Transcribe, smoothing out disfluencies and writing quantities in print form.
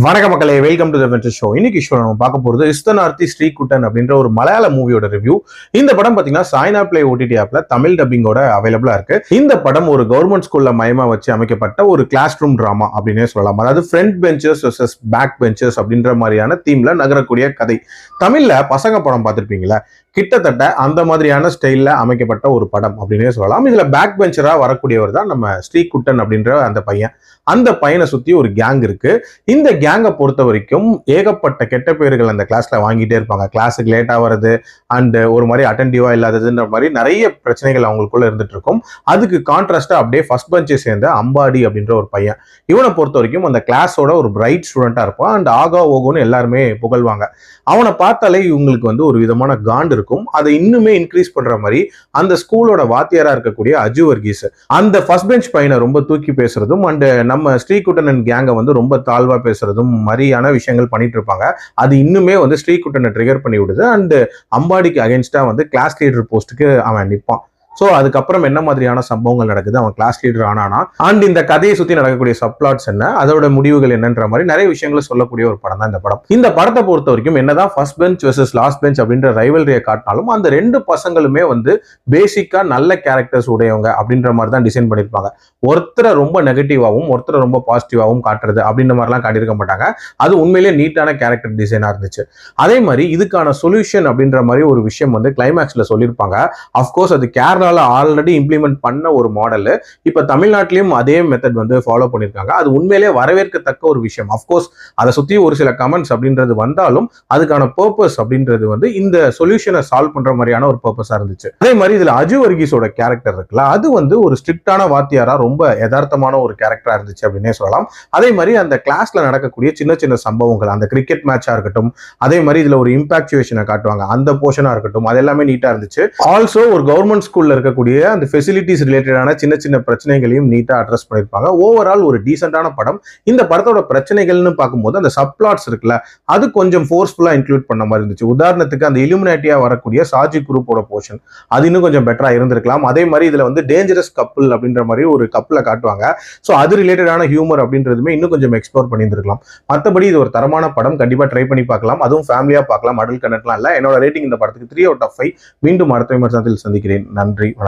வணக்க மக்களே, welcome to the venture show. இன்னைக்கு ஷோ நம்ம பார்க்க போறது இஸ்தனார்த்தி ஸ்ரீகுட்டன் அப்படின்ற ஒரு மலையாள மூவியோட ரிவ்யூ. இந்த படம் பாத்தீங்கன்னா சாய்னா பிளே ஓடிடி ஆப்ல தமிழ் டப்பிங்கோட அவைலபிளா இருக்கு. இந்த படம் ஒரு கவர்மெண்ட் ஸ்கூல்ல மையமா வச்சு அமைக்கப்பட்ட ஒரு கிளாஸ் ரூம் டிராமா அப்படின்னே சொல்லலாம். அதாவது front benchers versus back benchers அப்படின்ற மாதிரியான தீம்ல நகரக்கூடிய கதை. தமிழ்ல பசங்க படம் பார்த்திருப்பீங்களா, கிட்டத்தட்ட அந்த மாதிரியான ஸ்டைல்ல அமைக்கப்பட்ட ஒரு படம் அப்படின்னே சொல்லலாம். இதுல பேக் பெஞ்சரா வரக்கூடியவர் தான் நம்ம ஸ்ரீகுட்டன் அப்படின்ற அந்த பையன். அந்த பையனை சுத்தி ஒரு கேங் இருக்கு. இந்த கேங்கை பொறுத்த வரைக்கும் ஏகப்பட்ட கெட்ட பேர்கள் அந்த கிளாஸ்ல வாங்கிட்டே இருப்பாங்க. கிளாஸுக்கு லேட்டா வருது அண்ட் ஒரு மாதிரி அட்டென்டிவா இல்லாததுன்ற மாதிரி நிறைய பிரச்சனைகள் அவங்களுக்குள்ள இருந்துட்டு இருக்கும். அதுக்கு கான்ட்ராஸ்டா அப்படியே ஃபர்ஸ்ட் பெஞ்சை சேர்ந்த அம்பாடி அப்படின்ற ஒரு பையன். இவனை பொறுத்த வரைக்கும் அந்த கிளாஸோட ஒரு பிரைட் ஸ்டூடெண்டா இருப்பான் அண்ட் ஆகா ஓகோன்னு எல்லாருமே புகழ்வாங்க. அவனை பார்த்தாலே இவங்களுக்கு வந்து ஒரு விதமான காண்ட் இருக்கும். அதை இன்னுமே இன்க்ரீஸ் பண்ற மாதிரி அந்த ஸ்கூலோட வாத்தியாரா இருக்கக்கூடிய அஜு வர்கீஸ் அந்த ஃபர்ஸ்ட் பெஞ்ச் பையனை ரொம்ப தூக்கி பேசுறதும் அண்ட் நம்ம ஸ்ரீகுட்டன் கேங்கை வந்து ரொம்ப தாழ்வா பேசுறதும் மாதிரியான விஷயங்கள் பண்ணிட்டு இருப்பாங்க. அது இன்னுமே வந்து ஸ்ரீகுட்டனை ட்ரிகர் பண்ணி விடுது அண்ட் அம்பாடிக்கு அகேன்ஸ்டா வந்து கிளாஸ் லீடர் போஸ்ட்டுக்கு அவன் நிற்பான். ஸோ அதுக்கப்புறம் என்ன மாதிரியான சம்பவங்கள் நடக்குது, அவன் கிளாஸ் லீடர் ஆனானா அண்ட் இந்த கதையை சுற்றி நடக்கக்கூடிய சப்ளாட்ஸ் என்ன, அதோட முடிவுகள் என்னன்ற மாதிரி நிறைய விஷயங்களை சொல்லக்கூடிய ஒரு படம் தான் இந்த படம். இந்த படத்தை பொறுத்த வரைக்கும் என்னதான் first bench versus last bench அப்படின்ற ரைவல்ரியை காட்டினாலும் அந்த ரெண்டு பசங்களுமே வந்து பேசிக்கா நல்ல கேரக்டர்ஸ் உடையவங்க அப்படின்ற மாதிரி தான் டிசைன் பண்ணியிருப்பாங்க. ஒருத்தரை ரொம்ப நெகட்டிவாகவும் ஒருத்தரை ரொம்ப பாசிட்டிவாகவும் காட்டுறது அப்படின்ற மாதிரிலாம் காட்டியிருக்க மாட்டாங்க. அது உண்மையிலேயே நீட்டான கேரக்டர் டிசைனாக இருந்துச்சு. அதே மாதிரி இதுக்கான சொல்யூஷன் அப்படின்ற மாதிரி ஒரு விஷயம் வந்து கிளைமேக்ஸ்ல சொல்லியிருப்பாங்க. அஃப்கோர்ஸ் அது கேரளா ஆல்ரெடி இம்ப்ளிமெண்ட் பண்ண ஒரு மாடல். இப்ப தமிழ்நாட்டிலும் அதே மெத்தட் வந்து ஃபாலோ பண்ணிருக்காங்க. அது உண்மையிலே வரவேற்கத்தக்க ஒரு விஷயம். அஃப்கோர்ஸ் அதை சுத்தி ஒரு சில கமெண்ட்ஸ் அப்படின்றது வந்தாலும் அதுக்கான பர்பஸ் அப்படின்றது வந்து இந்த சொல்யூஷனை சால்வ் பண்ற மாதிரியான ஒரு பர்பஸா இருந்துச்சு. அதே மாதிரி இதுல அஜு வர்கீஸோட கேரக்டர் இருக்குல்ல, அது வந்து ஒரு ஸ்ட்ரிக்டான வாத்தியாரா ரொம்ப யதார்த்தமான ஒரு கேரக்டரா இருந்துச்சு அப்படின்னே சொல்லலாம். அதே மாதிரி அந்த கிளாஸ்ல நடக்கக்கூடிய சின்ன சின்ன சம்பவங்கள், அந்த கிரிக்கெட் மேட்சா இருக்கட்டும், அதே மாதிரி இதுல ஒரு இம்பாக்சுவேஷனை காட்டுவாங்க, அந்த போர்ஷனா இருக்கட்டும், அது எல்லாமே நீட்டா இருந்துச்சு. ஆல்சோ ஒரு கவர்மெண்ட் ஸ்கூல்ல இருக்கக்கூடிய அந்த ஃபெசிலிட்டிஸ் ரிலேட்டடான சின்ன சின்ன பிரச்சனைகளையும் நீட்டா அட்ரஸ் பண்ணிருப்பாங்க. ஓவரால் ஒரு டீசென்டான படம். இந்த படத்தோட பிரச்சனைகள்னு பார்க்கும்போது அந்த சப்ளாட்ஸ் இருக்குல்ல, அது கொஞ்சம் ஃபோர்ஸ்ஃபுல்லா இன்க்ளூட் பண்ண மாதிரி இருந்துச்சு. உதாரணத்துக்கு அந்த இலுமினாட்டியா வரக்கூடிய சாஜி குரூப்போட போர்ஷன் அது இன்னும் கொஞ்சம் பெட்டரா இருந்திருக்கலாம். அதே மாதிரி இதுல வந்து டேஞ்சரஸ் கப்பிள் அப்படின்ற மாதிரி ஒரு கப்பிளை காட்டுவாங்க. ஸோ அது ரிலேட்டடான ஹியூமர் அப்படின்றதுமே இன்னும் கொஞ்சம் எக்ஸ்ப்ளோர் பண்ணியிருந்திருக்கலாம். மற்றபடி இது ஒரு தரமான படம், கண்டிப்பா ட்ரை பண்ணி பார்க்கலாம். அதுவும் ஃபேமிலியா பார்க்கலாம், அடல்ட் கண்டென்ட்லாம் இல்லை. என்னோட ரேட்டிங் இந்த படத்துக்கு 3 out of 5. மீண்டும் அடுத்த விமர்சனத்தில் சந்திக்கிறேன். நன்றி, வணக்கம்.